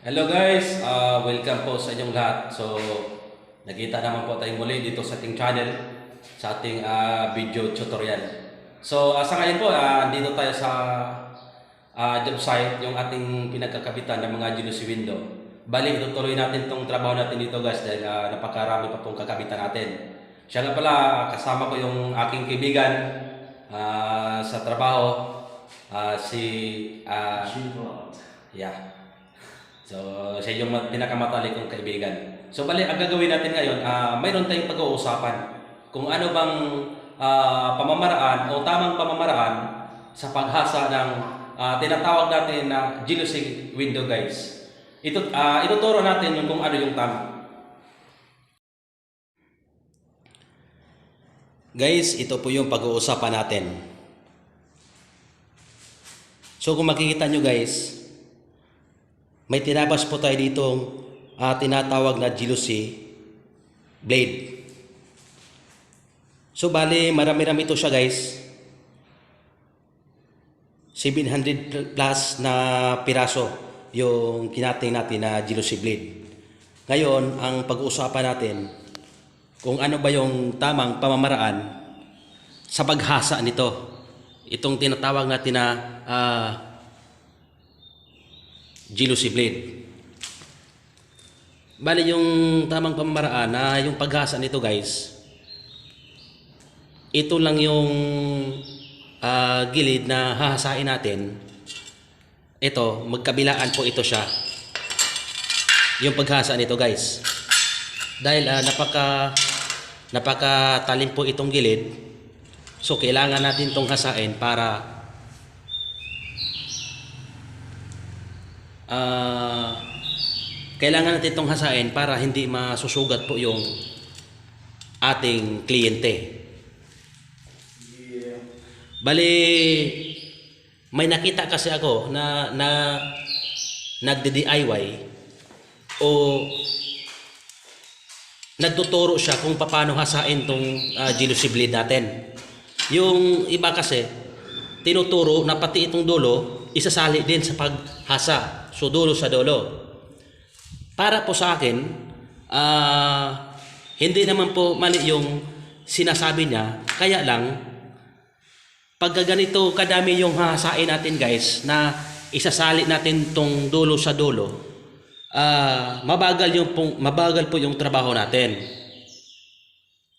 Hello guys, welcome po sa inyong lahat. So, nakita naman po tayong muli dito sa ating channel, sa ating video tutorial. So, sa ngayon po, dito tayo sa job site, yung ating pinagkakabitan ng mga jealousy window. Bali, itutuloy natin itong trabaho natin dito guys dahil napakarami pa pong kakabitan natin. Siya nga pala, kasama ko yung aking kaibigan sa trabaho, si... yeah. So, siya yung pinakamatalik kong kaibigan. So, bali, ang gagawin natin ngayon, mayroon tayong pag-uusapan kung ano bang pamamaraan o tamang pamamaraan sa paghasa ng tinatawag natin na jealousy window, guys. Ituturo natin yung kung ano yung tama. Guys, ito po yung pag-uusapan natin. So, kung makikita nyo guys, may tinabas po tayo ditong tinatawag na jealousy blade. So bali, marami-rami ito siya guys. 700 plus na piraso yung kinating natin na jealousy blade. Ngayon, ang pag-uusapan natin kung ano ba yung tamang pamamaraan sa paghasa nito. Itong tinatawag natin na jealousy blade. Bali yung tamang pamamaraan na yung paghasa nito guys, ito lang yung gilid na hahasain natin. Ito, magkabilaan po ito siya. Yung paghasa nito guys. Dahil napakatalim po itong gilid. So kailangan natin itong hasain para kailangan natin itong hasain para hindi masusugat po yung ating kliyente. Bali, may nakita kasi ako na nagde-DIY o nagtuturo siya kung paano hasain tong jealousy blade natin. Yung iba kasi tinuturo na pati itong dulo isasali din sa paghasa. So dulo sa dulo. Para po sa akin, hindi naman po mali yung sinasabi niya. Kaya lang, pag ganito kadami yung hahasain natin guys, na isasali natin tong dulo sa dulo, mabagal po yung trabaho natin.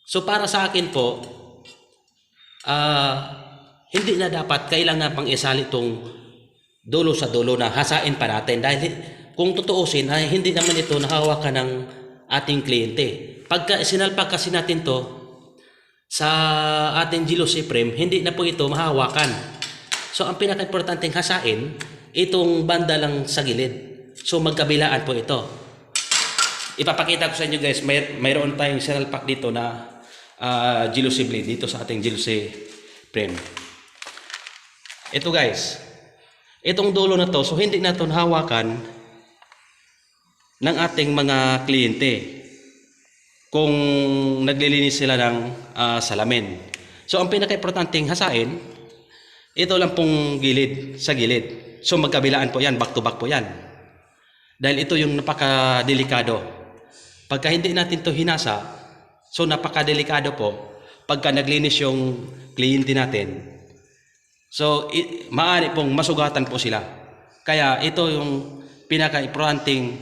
So para sa akin po, hindi na dapat kailangan pang isali tong dulo sa dulo na hasain pa natin. Dahil kung tutuusin, ay hindi naman ito nahawakan ng ating kliyente. Pagka sinalpak kasi natin to sa ating jealousy frame, hindi na po ito mahawakan. So ang pinaka-importanteng hasain, itong banda lang sa gilid. So magkabilaan po ito. Ipapakita ko sa inyo guys, mayroon tayong sinalpak dito na jealousy blade dito sa ating jealousy frame. Ito guys, itong dulo na to, so hindi na ito nahawakan ng ating mga kliyente kung naglilinis sila ng salamin. So ang pinaka-importanteng hasain, ito lang pong gilid sa gilid. So magkabilaan po yan, back to back po yan. Dahil ito yung napaka-delikado. Pagka hindi natin to hinasa, so napaka-delikado po pagka naglinis yung kliyente natin. So, maaari pong masugatan po sila. Kaya ito yung pinaka-importanting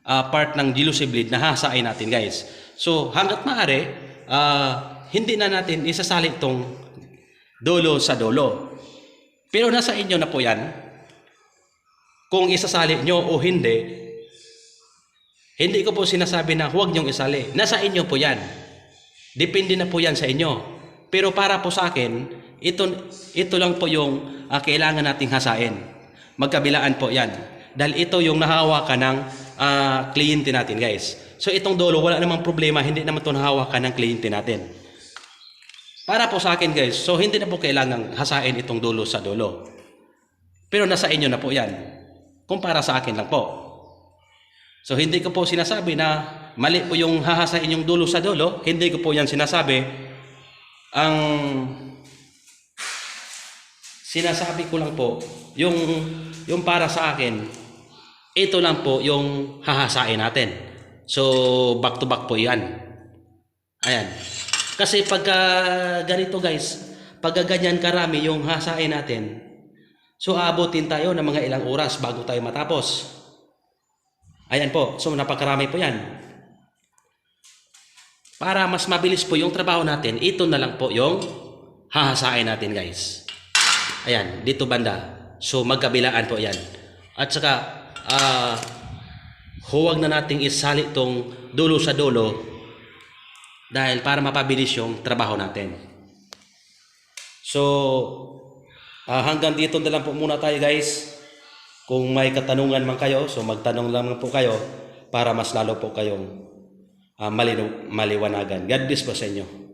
part ng jealousy blade na hahasain natin guys. So, hanggat maaari, hindi na natin isasali itong dulo sa dulo. Pero nasa inyo na po yan. Kung isasali nyo o hindi, hindi ko po sinasabi na huwag nyong isali. Nasa inyo po yan. Depende na po yan sa inyo. Pero para po sa akin, ito lang po yung kailangan nating hasain. Magkabilaan po yan. Dahil ito yung nahawakan ng kliyente natin guys. So itong dulo, wala namang problema. Hindi naman ito nahawakan ng kliyente natin. Para po sa akin guys, so hindi na po kailangang hasain itong dulo sa dulo. Pero nasa inyo na po yan. Kung para sa akin lang po. So hindi ko po sinasabi na mali po yung hahasain yung dulo sa dulo. Hindi ko po yan sinasabi. Ang sinasabi ko lang po, yung para sa akin, ito lang po yung hahasain natin. So, back to back po yan. Ayan. Kasi pagka ganito guys, pagka ganyan karami yung hasain natin, so aabutin tayo ng mga ilang oras bago tayo matapos. Ayan po, so napakarami po yan. Para mas mabilis po yung trabaho natin, ito na lang po yung hahasain natin guys. Ayan, dito banda. So magkabilaan po yan. At saka, huwag na nating isali itong dulo sa dulo dahil para mapabilis yung trabaho natin. So, hanggang dito na lang po muna tayo guys. Kung may katanungan man kayo, so magtanong lang po kayo para mas lalo po kayong maliwanagan. God bless po sa inyo.